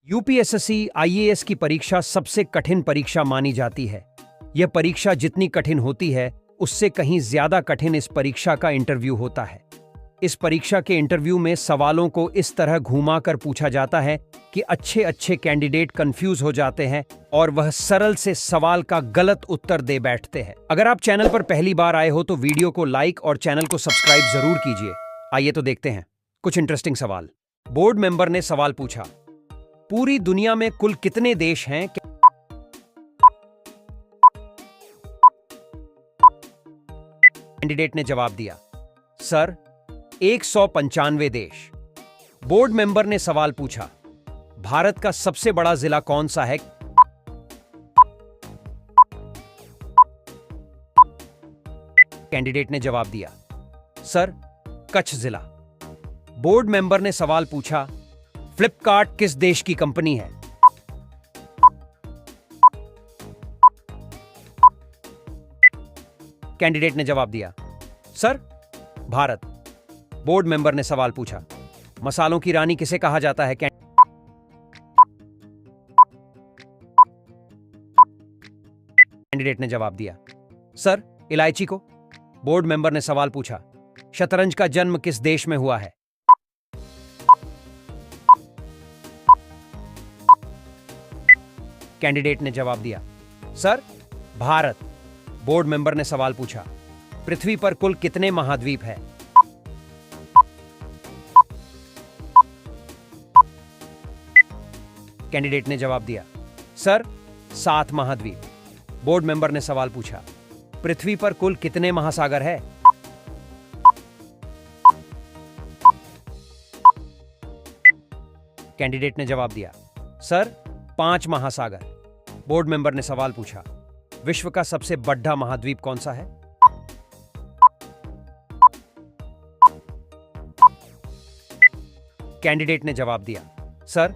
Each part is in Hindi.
यूपीएससी आईएएस की परीक्षा सबसे कठिन परीक्षा मानी जाती है। यह परीक्षा जितनी कठिन होती है उससे कहीं ज्यादा कठिन इस परीक्षा का इंटरव्यू होता है। इस परीक्षा के इंटरव्यू में सवालों को इस तरह घुमा कर पूछा जाता है कि अच्छे अच्छे कैंडिडेट कंफ्यूज हो जाते हैं और वह सरल से सवाल का गलत उत्तर दे बैठते हैं। अगर आप चैनल पर पहली बार आए हो तो वीडियो को लाइक और चैनल को सब्सक्राइब जरूर कीजिए। आइए तो देखते हैं कुछ इंटरेस्टिंग सवाल। बोर्ड मेंबर ने सवाल पूछा, पूरी दुनिया में कुल कितने देश हैं? कैंडिडेट ने जवाब दिया, सर 195 देश। बोर्ड मेंबर ने सवाल पूछा, भारत का सबसे बड़ा जिला कौन सा है? कैंडिडेट ने जवाब दिया, सर कच्छ जिला। बोर्ड मेंबर ने सवाल पूछा, फ्लिपकार्ट किस देश की कंपनी है? कैंडिडेट ने जवाब दिया, सर भारत। बोर्ड मेंबर ने सवाल पूछा, मसालों की रानी किसे कहा जाता है? कैंडिडेट ने जवाब दिया, सर इलायची को। बोर्ड मेंबर ने सवाल पूछा, शतरंज का जन्म किस देश में हुआ है? कैंडिडेट ने जवाब दिया, सर भारत। बोर्ड मेंबर ने सवाल पूछा, पृथ्वी पर कुल कितने महाद्वीप हैं? कैंडिडेट ने जवाब दिया, सर 7 महाद्वीप। बोर्ड मेंबर ने सवाल पूछा, पृथ्वी पर कुल कितने महासागर हैं? कैंडिडेट ने जवाब दिया, सर 5 महासागर। बोर्ड मेंबर ने सवाल पूछा, विश्व का सबसे बड़ा महाद्वीप कौन सा है? कैंडिडेट ने जवाब दिया, सर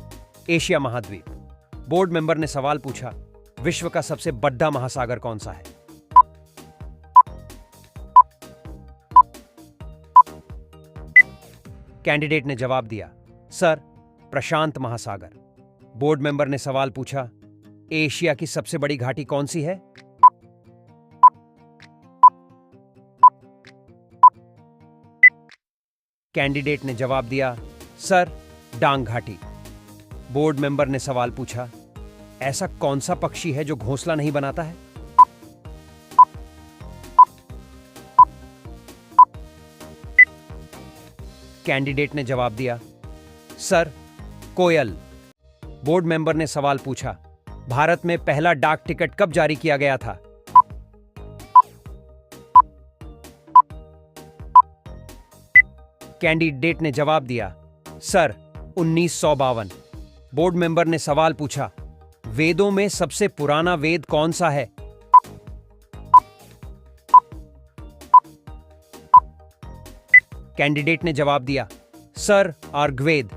एशिया महाद्वीप। बोर्ड मेंबर ने सवाल पूछा, विश्व का सबसे बड़ा महासागर कौन सा है? कैंडिडेट ने जवाब दिया, सर प्रशांत महासागर। बोर्ड मेंबर ने सवाल पूछा, एशिया की सबसे बड़ी घाटी कौन सी है? कैंडिडेट ने जवाब दिया, सर डांग घाटी। बोर्ड मेंबर ने सवाल पूछा, ऐसा कौन सा पक्षी है जो घोंसला नहीं बनाता है? कैंडिडेट ने जवाब दिया, सर कोयल। बोर्ड मेंबर ने सवाल पूछा, भारत में पहला डाक टिकट कब जारी किया गया था? कैंडिडेट ने जवाब दिया, सर 1952। बोर्ड मेंबर ने सवाल पूछा, वेदों में सबसे पुराना वेद कौन सा है? कैंडिडेट ने जवाब दिया, सर अर्ग्वेद।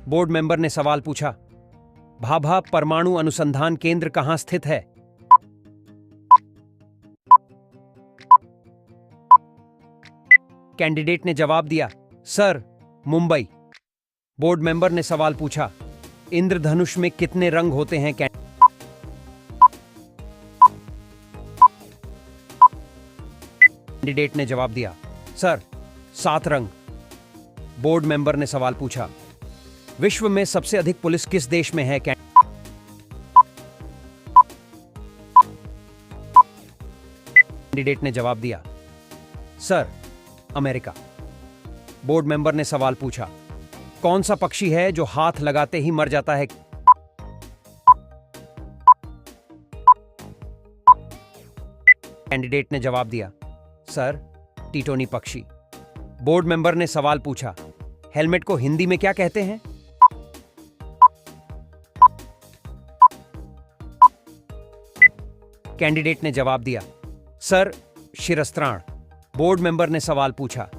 बोर्ड मेंबर ने सवाल पूछा, भाभा परमाणु अनुसंधान केंद्र कहां स्थित है? कैंडिडेट ने जवाब दिया, सर मुंबई। बोर्ड मेंबर ने सवाल पूछा, इंद्रधनुष में कितने रंग होते हैं? कैंडिडेट ने जवाब दिया, सर 7 रंग। बोर्ड मेंबर ने सवाल पूछा, विश्व में सबसे अधिक पुलिस किस देश में है? कैंडिडेट ने जवाब दिया, सर अमेरिका। बोर्ड मेंबर ने सवाल पूछा, कौन सा पक्षी है जो हाथ लगाते ही मर जाता है? कैंडिडेट ने जवाब दिया, सर टिटोनी पक्षी। बोर्ड मेंबर ने सवाल पूछा, हेलमेट को हिंदी में क्या कहते हैं? कैंडिडेट ने जवाब दिया, सर शिरस्त्राण। बोर्ड मेंबर ने सवाल पूछा,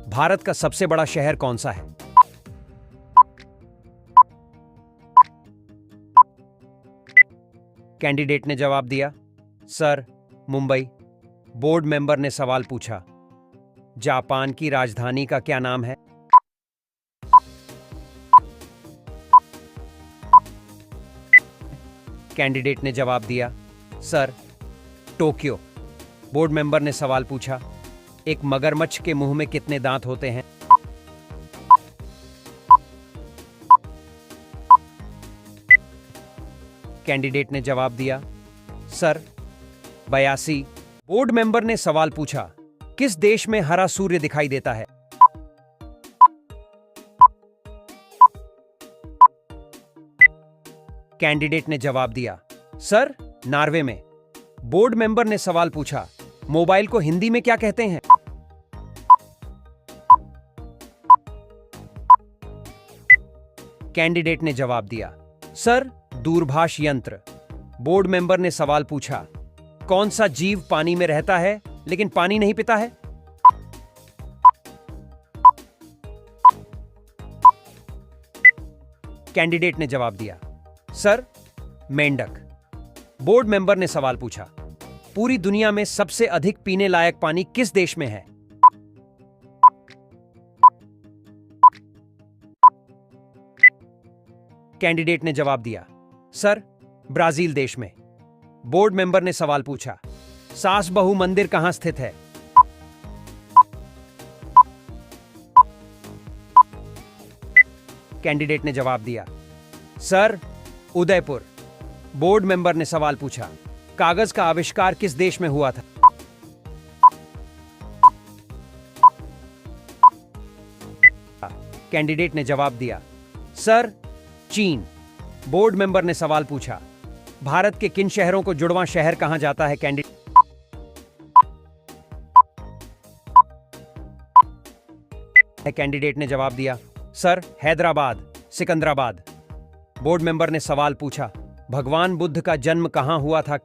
भारत का सबसे बड़ा शहर कौन सा है? कैंडिडेट ने जवाब दिया, सर मुंबई। बोर्ड मेंबर ने सवाल पूछा, जापान की राजधानी का क्या नाम है? कैंडिडेट ने जवाब दिया, सर, टोक्यो। बोर्ड मेंबर ने सवाल पूछा, एक मगरमच्छ के मुंह में कितने दांत होते हैं? कैंडिडेट ने जवाब दिया, सर, 82। बोर्ड मेंबर ने सवाल पूछा, किस देश में हरा सूर्य दिखाई देता है? कैंडिडेट ने जवाब दिया, सर, नॉर्वे में। बोर्ड मेंबर ने सवाल पूछा, मोबाइल को हिंदी में क्या कहते हैं? कैंडिडेट ने जवाब दिया, सर, दूरभाष यंत्र। बोर्ड मेंबर ने सवाल पूछा, कौन सा जीव पानी में रहता है लेकिन पानी नहीं पीता है? कैंडिडेट ने जवाब दिया, सर, मेंढक। बोर्ड मेंबर ने सवाल पूछा, पूरी दुनिया में सबसे अधिक पीने लायक पानी किस देश में है? कैंडिडेट ने जवाब दिया, सर, ब्राजील देश में। बोर्ड मेंबर ने सवाल पूछा, सास बहू मंदिर कहां स्थित है? कैंडिडेट ने जवाब दिया, सर, उदयपुर। बोर्ड मेंबर ने सवाल पूछा, कागज का आविष्कार किस देश में हुआ था? कैंडिडेट ने जवाब दिया, सर, चीन। बोर्ड मेंबर ने सवाल पूछा, भारत के किन शहरों को जुड़वां शहर कहा जाता है? कैंडिडेट ने जवाब दिया, sir, Hyderabad, Secunderabad. Board member ने सवाल पूछा, भगवान बुद्ध का जन्म कहां हुआ था?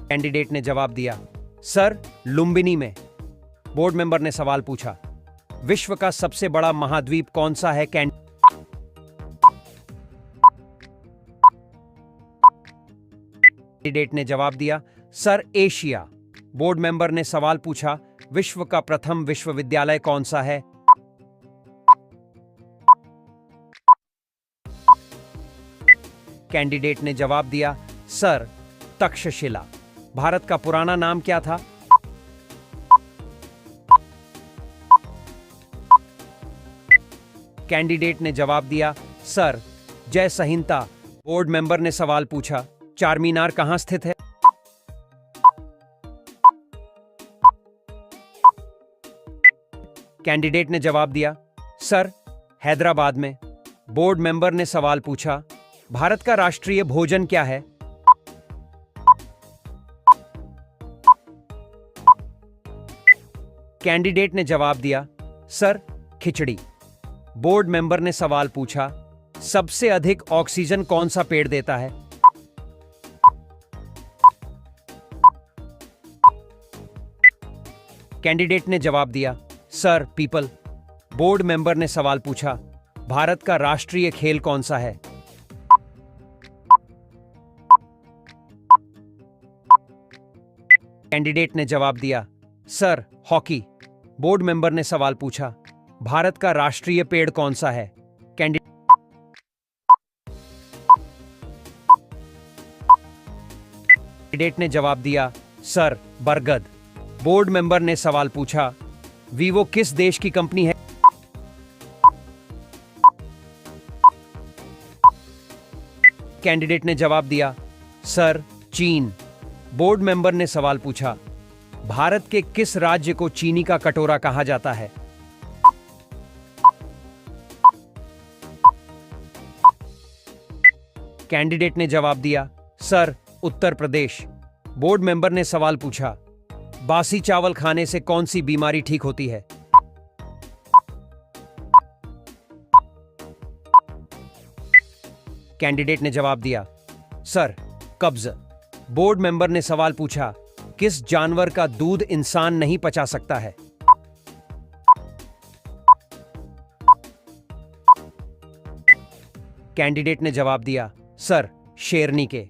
कैंडिडेट ने जवाब दिया, सर, लुम्बिनी में। बोर्ड मेंबर ने सवाल पूछा, विश्व का सबसे बड़ा महाद्वीप कौन सा है? कैंडिडेट ने जवाब दिया, सर, एशिया। बोर्ड मेंबर ने सवाल पूछा, विश्व का प्रथम विश्वविद्यालय कौन सा है? कैंडिडेट ने जवाब दिया, सर, तक्षशिला। भारत का पुराना नाम क्या था? कैंडिडेट ने जवाब दिया, सर, जय संहिता। बोर्ड मेंबर ने सवाल पूछा, चारमीनार कहां स्थित है? कैंडिडेट ने जवाब दिया, सर, हैदराबाद में। बोर्ड मेंबर ने सवाल पूछा, भारत का राष्ट्रीय भोजन क्या है? कैंडिडेट ने जवाब दिया, सर, खिचड़ी। बोर्ड मेंबर ने सवाल पूछा, सबसे अधिक ऑक्सीजन कौन सा पेड़ देता है? कैंडिडेट ने जवाब दिया, सर, पीपल। बोर्ड मेंबर ने सवाल पूछा, भारत का राष्ट्रीय खेल कौन सा है? कैंडिडेट ने जवाब दिया, सर, हॉकी। बोर्ड मेंबर ने सवाल पूछा, भारत का राष्ट्रीय पेड़ कौन सा है? कैंडिडेट ने जवाब दिया, सर, बरगद। बोर्ड मेंबर ने सवाल पूछा, वीवो किस देश की कंपनी है? कैंडिडेट ने जवाब दिया, सर, चीन। बोर्ड मेंबर ने सवाल पूछा, भारत के किस राज्य को चीनी का कटोरा कहा जाता है? कैंडिडेट ने जवाब दिया, sir, Uttar Pradesh. Board member ने सवाल पूछा, बासी चावल खाने से कौन सी बीमारी ठीक होती है? कैंडिडेट ने जवाब दिया, सर, कब्ज। बोर्ड मेंबर ने सवाल पूछा, किस जानवर का दूध इंसान नहीं पचा सकता है? कैंडिडेट ने जवाब दिया, सर, शेरनी के।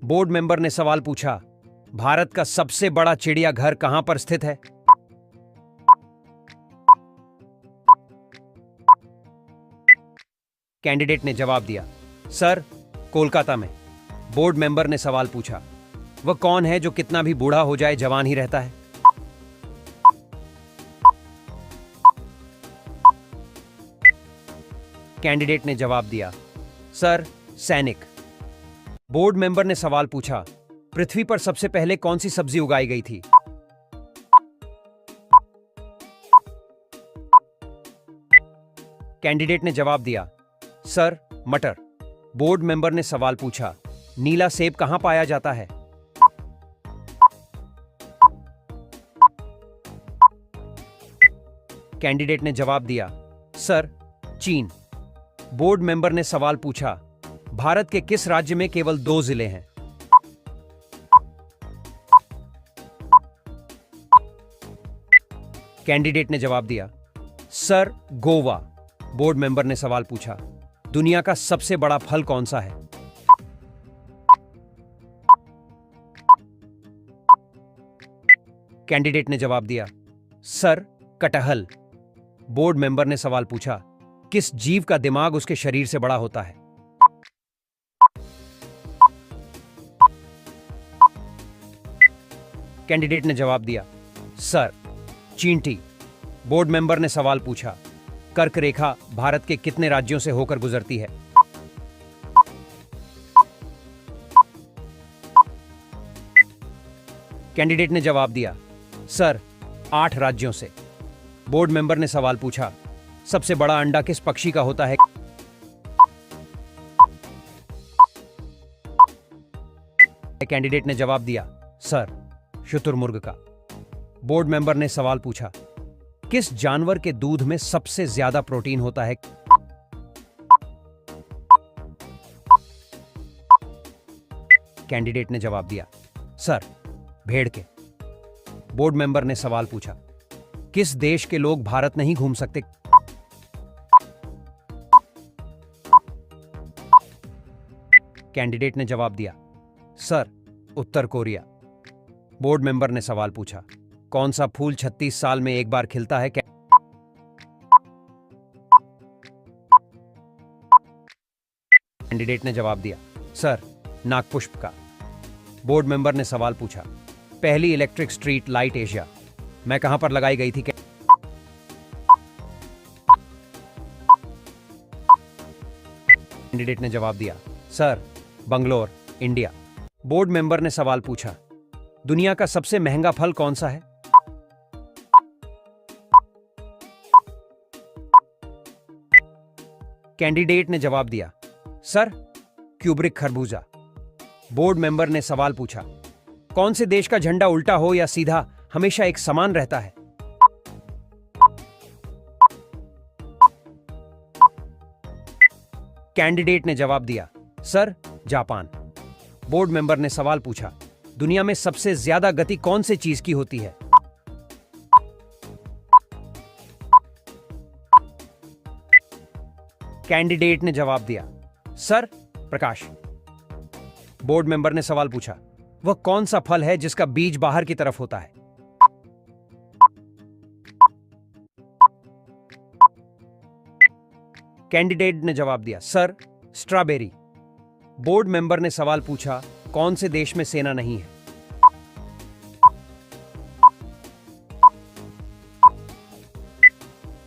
बोर्ड मेंबर ने सवाल पूछा, भारत का सबसे बड़ा चिड़ियाघर कहां पर स्थित है? कैंडिडेट ने जवाब दिया, सर, कोलकाता में। बोर्ड मेंबर ने सवाल पूछा, वह कौन है जो कितना भी बूढ़ा हो जाए जवान ही रहता है? कैंडिडेट ने जवाब दिया, सर, सैनिक। बोर्ड मेंबर ने सवाल पूछा, पृथ्वी पर सबसे पहले कौन सी सब्जी उगाई गई थी? कैंडिडेट ने जवाब दिया, सर, मटर। बोर्ड मेंबर ने सवाल पूछा, नीला सेब कहां पाया जाता है? कैंडिडेट ने जवाब दिया, सर, चीन। बोर्ड मेंबर ने सवाल पूछा, भारत के किस राज्य में केवल 2 जिले हैं? कैंडिडेट ने जवाब दिया, सर, गोवा। बोर्ड मेंबर ने सवाल पूछा, दुनिया का सबसे बड़ा फल कौन सा है? कैंडिडेट ने जवाब दिया, सर, कटहल। बोर्ड मेंबर ने सवाल पूछा, किस जीव का दिमाग उसके शरीर से बड़ा होता है? कैंडिडेट ने जवाब दिया, सर, चींटी। बोर्ड मेंबर ने सवाल पूछा, कर्क रेखा भारत के कितने राज्यों से होकर गुजरती है? कैंडिडेट ने जवाब दिया, सर, 8 राज्यों से। बोर्ड मेंबर ने सवाल पूछा, सबसे बड़ा अंडा किस पक्षी का होता है? कैंडिडेट ने जवाब दिया, सर, शुतुरमुर्ग का। बोर्ड मेंबर ने सवाल पूछा, किस जानवर के दूध में सबसे ज्यादा प्रोटीन होता है? कैंडिडेट ने जवाब दिया, सर, भेड़ के। बोर्ड मेंबर ने सवाल पूछा, किस देश के लोग भारत नहीं घूम सकते? कैंडिडेट ने जवाब दिया, सर, उत्तर कोरिया। बोर्ड मेंबर ने सवाल पूछा, कौन सा फूल 36 साल में एक बार खिलता है? कैंडिडेट ने जवाब दिया, सर, नागपुष्प का। बोर्ड मेंबर ने सवाल पूछा, पहली इलेक्ट्रिक स्ट्रीट लाइट एशिया में कहां पर लगाई गई थी? कैंडिडेट ने जवाब दिया, sir, Bangalore, India. Board member ने सवाल पूछा, दुनिया का सबसे महंगा फल कौन सा है? कैंडिडेट ने जवाब दिया, सर, क्यूब्रिक खरबूजा। बोर्ड मेंबर ने सवाल पूछा, कौन से देश का झंडा उल्टा हो या सीधा हमेशा एक समान रहता है? कैंडिडेट ने जवाब दिया, सर, जापान। बोर्ड मेंबर ने सवाल पूछा, दुनिया में सबसे ज्यादा गति कौन से चीज की होती है? कैंडिडेट ने जवाब दिया, सर, प्रकाश। बोर्ड मेंबर ने सवाल पूछा, वह कौन सा फल है जिसका बीज बाहर की तरफ होता है? कैंडिडेट ने जवाब दिया, सर, स्ट्रॉबेरी। बोर्ड मेंबर ने सवाल पूछा, कौन से देश में सेना नहीं है?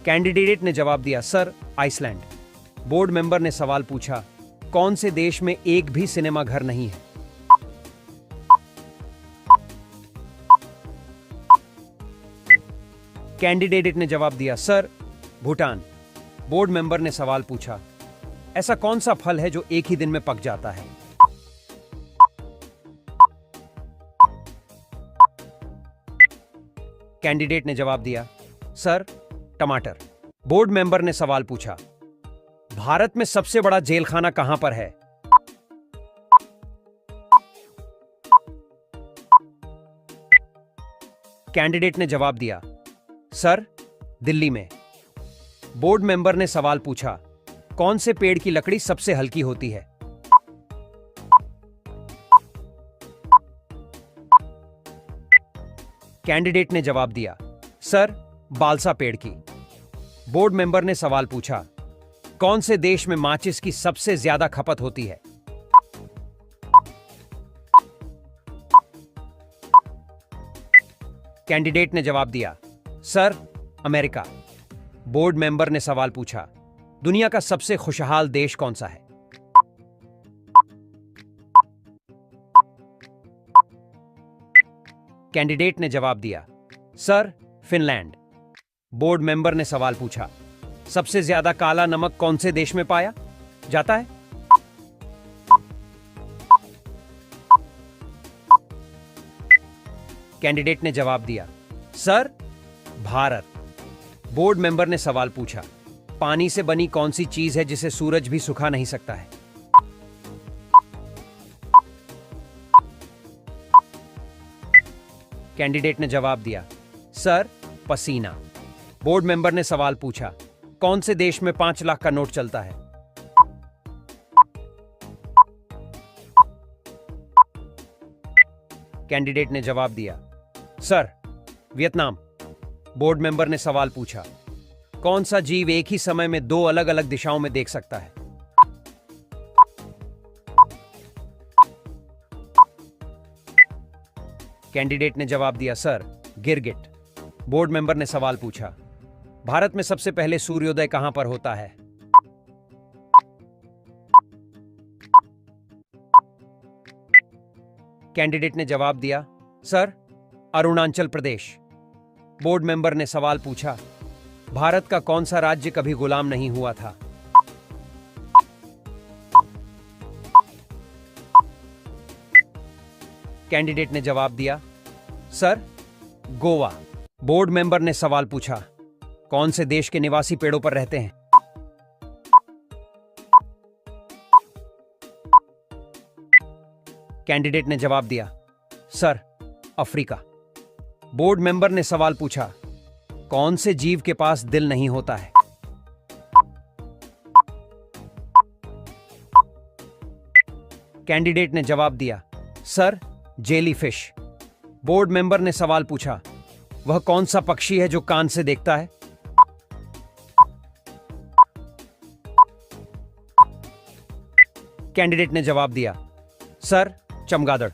कैंडिडेट ने जवाब दिया, सर, आइसलैंड। बोर्ड मेंबर ने सवाल पूछा, कौन से देश में एक भी सिनेमा घर नहीं है? कैंडिडेट ने जवाब दिया, सर, भूटान। बोर्ड मेंबर ने सवाल पूछा, ऐसा कौन सा फल है जो एक ही दिन में पक जाता है? कैंडिडेट ने जवाब दिया, सर, टमाटर। बोर्ड मेंबर ने सवाल पूछा, भारत में सबसे बड़ा जेलखाना कहां पर है? कैंडिडेट ने जवाब दिया, सर, दिल्ली में। बोर्ड मेंबर ने सवाल पूछा, कौन से पेड़ की लकड़ी सबसे हल्की होती है? कैंडिडेट ने जवाब दिया, सर, बालसा पेड़ की। बोर्ड मेंबर ने सवाल पूछा, कौन से देश में माचिस की सबसे ज्यादा खपत होती है? कैंडिडेट ने जवाब दिया, सर, अमेरिका। बोर्ड मेंबर ने सवाल पूछा, दुनिया का सबसे खुशहाल देश कौन सा है? कैंडिडेट ने जवाब दिया, सर, फिनलैंड। बोर्ड मेंबर ने सवाल पूछा, सबसे ज्यादा काला नमक कौन से देश में पाया जाता है? कैंडिडेट ने जवाब दिया, सर, भारत। बोर्ड मेंबर ने सवाल पूछा, पानी से बनी कौन सी चीज है जिसे सूरज भी सुखा नहीं सकता है? कैंडिडेट ने जवाब दिया, सर, पसीना। बोर्ड मेंबर ने सवाल पूछा, कौन से देश में 5 लाख का नोट चलता है? कैंडिडेट ने जवाब दिया, सर, वियतनाम। बोर्ड मेंबर ने सवाल पूछा, कौन सा जीव एक ही समय में 2 अलग अलग दिशाओं में देख सकता है? कैंडिडेट ने जवाब दिया, सर, गिरगिट। बोर्ड मेंबर ने सवाल पूछा, भारत में सबसे पहले सूर्योदय कहां पर होता है? कैंडिडेट ने जवाब दिया, sir, Arunachal Pradesh. Board member ने सवाल पूछा, भारत का कौन सा राज्य कभी गुलाम नहीं हुआ था? कैंडिडेट ने जवाब दिया, सर, गोवा। बोर्ड मेंबर ने सवाल पूछा, कौन से देश के निवासी पेड़ों पर रहते हैं? कैंडिडेट ने जवाब दिया, सर, अफ्रीका। बोर्ड मेंबर ने सवाल पूछा, कौन से जीव के पास दिल नहीं होता है? कैंडिडेट ने जवाब दिया, सर, जेलीफिश। बोर्ड मेंबर ने सवाल पूछा, वह कौन सा पक्षी है जो कान से देखता है? कैंडिडेट ने जवाब दिया, सर, चमगादड़।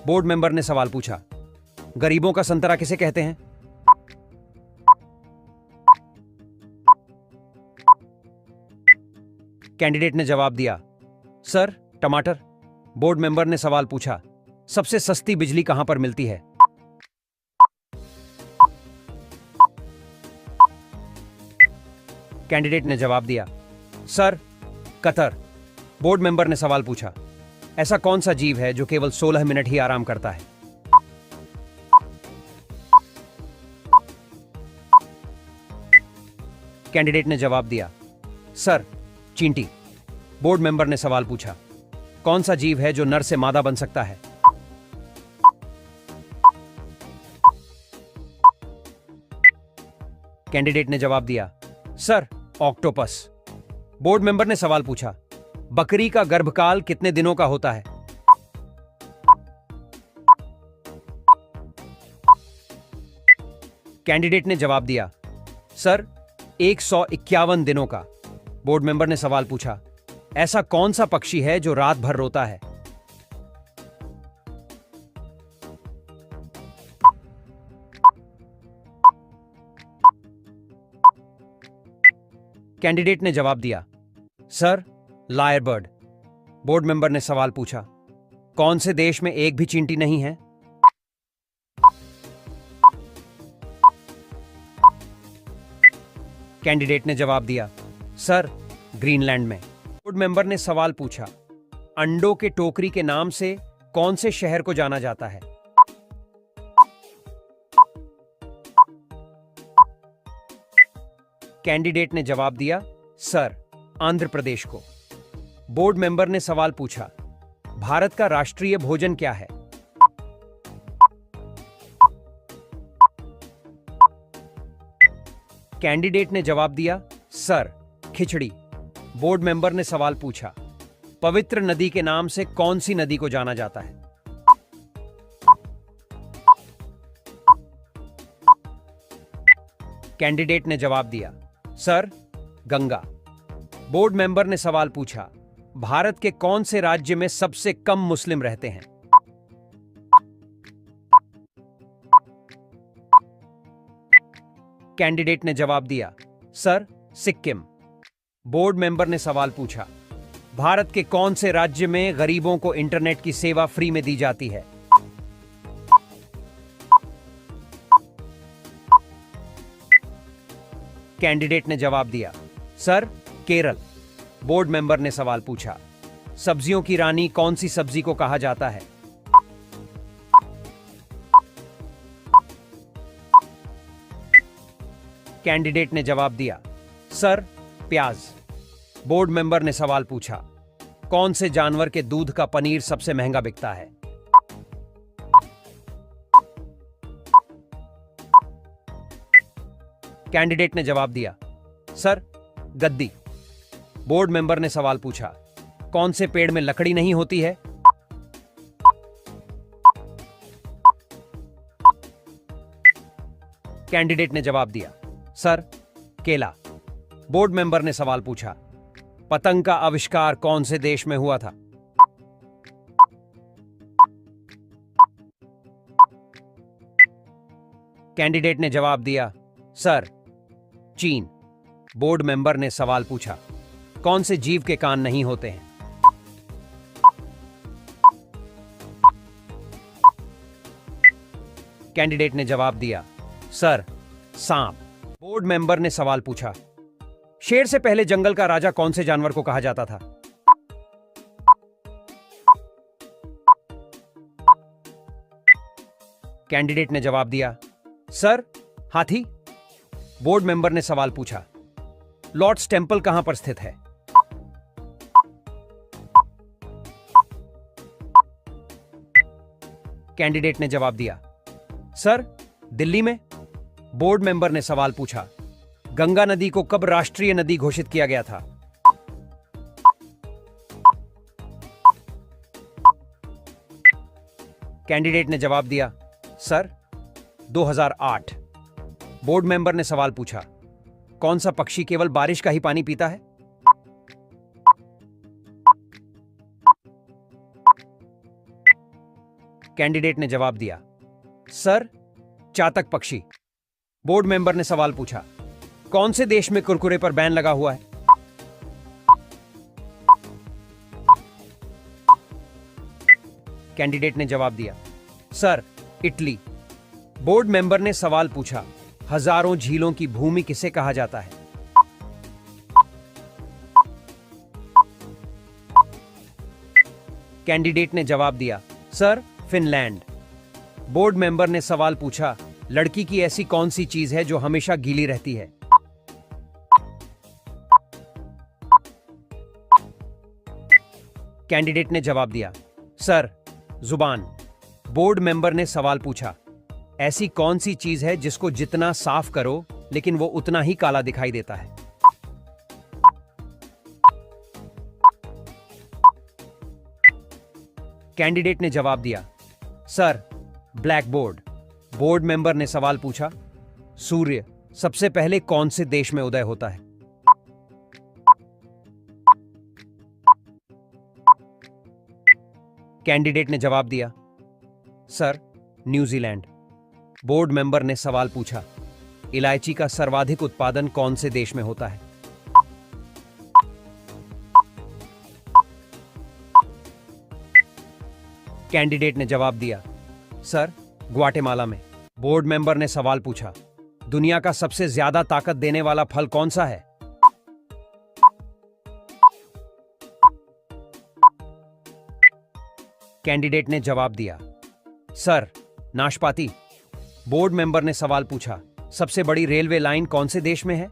बोर्ड मेंबर ने सवाल पूछा, गरीबों का संतरा किसे कहते हैं? कैंडिडेट ने जवाब दिया, सर, टमाटर। बोर्ड मेंबर ने सवाल पूछा, सबसे सस्ती बिजली कहां पर मिलती है? कैंडिडेट ने जवाब दिया, सर, कतर। बोर्ड मेंबर ने सवाल पूछा, ऐसा कौन सा जीव है जो केवल 16 मिनट ही आराम करता है? कैंडिडेट ने जवाब दिया, सर, चींटी। बोर्ड मेंबर ने सवाल पूछा, कौन सा जीव है जो नर से मादा बन सकता है? कैंडिडेट ने जवाब दिया, सर, ऑक्टोपस। बोर्ड मेंबर ने सवाल पूछा, बकरी का गर्भकाल कितने दिनों का होता है? कैंडिडेट ने जवाब दिया, सर, 151 दिनों का। बोर्ड मेंबर ने सवाल पूछा, ऐसा कौन सा पक्षी है जो रात भर रोता है? कैंडिडेट ने जवाब दिया, sir, liar bird. Board member ने सवाल पूछा, कौन से देश में एक भी चींटी नहीं है? कैंडिडेट ने जवाब दिया, सर, ग्रीनलैंड में। बोर्ड मेंबर ने सवाल पूछा, अंडों के टोकरी के नाम से कौन से शहर को जाना जाता है? कैंडिडेट ने जवाब दिया, सर, आंध्र प्रदेश को। बोर्ड मेंबर ने सवाल पूछा, भारत का राष्ट्रीय भोजन क्या है? कैंडिडेट ने जवाब दिया, सर, खिचड़ी। बोर्ड मेंबर ने सवाल पूछा, पवित्र नदी के नाम से कौन सी नदी को जाना जाता है? कैंडिडेट ने जवाब दिया, सर, गंगा। बोर्ड मेंबर ने सवाल पूछा, भारत के कौन से राज्य में सबसे कम मुस्लिम रहते हैं? कैंडिडेट ने जवाब दिया, सर, सिक्किम। बोर्ड मेंबर ने सवाल पूछा, भारत के कौन से राज्य में गरीबों को इंटरनेट की सेवा फ्री में दी जाती है? कैंडिडेट ने जवाब दिया, सर, केरल। बोर्ड मेंबर ने सवाल पूछा, सब्जियों की रानी कौन सी सब्जी को कहा जाता है? कैंडिडेट ने जवाब दिया, सर, प्याज। बोर्ड मेंबर ने सवाल पूछा, कौन से जानवर के दूध का पनीर सबसे महंगा बिकता है? कैंडिडेट ने जवाब दिया, सर, गद्दी। बोर्ड मेंबर ने सवाल पूछा, कौन से पेड़ में लकड़ी नहीं होती है? कैंडिडेट ने जवाब दिया, सर, केला। बोर्ड मेंबर ने सवाल पूछा, पतंग का आविष्कार कौन से देश में हुआ था? कैंडिडेट ने जवाब दिया, सर, चीन। बोर्ड मेंबर ने सवाल पूछा, कौन से जीव के कान नहीं होते हैं? कैंडिडेट ने जवाब दिया, सर, सांप। बोर्ड मेंबर ने सवाल पूछा, शेर से पहले जंगल का राजा कौन से जानवर को कहा जाता था? कैंडिडेट ने जवाब दिया, सर, हाथी। बोर्ड मेंबर ने सवाल पूछा, लॉर्ड्स टेंपल कहां पर स्थित है? कैंडिडेट ने जवाब दिया, सर, दिल्ली में। बोर्ड मेंबर ने सवाल पूछा, गंगा नदी को कब राष्ट्रीय नदी घोषित किया गया था? कैंडिडेट ने जवाब दिया, सर, 2008। बोर्ड मेंबर ने सवाल पूछा, कौन सा पक्षी केवल बारिश का ही पानी पीता है? कैंडिडेट ने जवाब दिया, सर, चातक पक्षी। बोर्ड मेंबर ने सवाल पूछा, कौन से देश में कुरकुरे पर बैन लगा हुआ है? कैंडिडेट ने जवाब दिया, सर, इटली। बोर्ड मेंबर ने सवाल पूछा, हजारों झीलों की भूमि किसे कहा जाता है? कैंडिडेट ने जवाब दिया, सर, फिनलैंड। बोर्ड मेंबर ने सवाल पूछा, लड़की की ऐसी कौन सी चीज है जो हमेशा गीली रहती है? कैंडिडेट ने जवाब दिया, सर, जुबान। बोर्ड मेंबर ने सवाल पूछा, ऐसी कौन सी चीज है जिसको जितना साफ करो लेकिन वो उतना ही काला दिखाई देता है? कैंडिडेट ने जवाब दिया, sir, black board. Board member ने सवाल पूछा, सूर्य सबसे पहले कौन से देश में उदय होता है? कैंडिडेट ने जवाब दिया, सर, न्यूजीलैंड। बोर्ड मेंबर ने सवाल पूछा, इलायची का सर्वाधिक उत्पादन कौन से देश में होता है? कैंडिडेट ने जवाब दिया, सर, ग्वाटेमाला में। बोर्ड मेंबर ने सवाल पूछा, दुनिया का सबसे ज्यादा ताकत देने वाला फल कौन सा है? कैंडिडेट ने जवाब दिया, सर, नाशपाती। बोर्ड मेंबर ने सवाल पूछा, सबसे बड़ी रेलवे लाइन कौन से देश में है?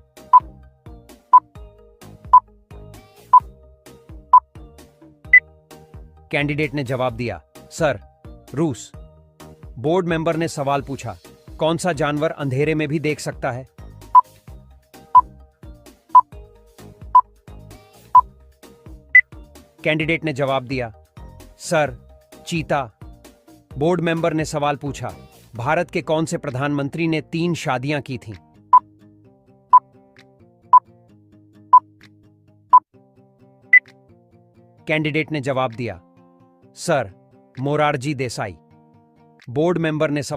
कैंडिडेट ने जवाब दिया, सर, रूस। बोर्ड मेंबर ने सवाल पूछा, कौन सा जानवर अंधेरे में भी देख सकता है? कैंडिडेट ने जवाब दिया, सर, चीता। बोर्ड मेंबर ने सवाल पूछा, भारत के कौन से प्रधानमंत्री ने 3 शादियां की थीं? कैंडिडेट ने जवाब दिया, sir, Morarji Desai. Board member ने सवाल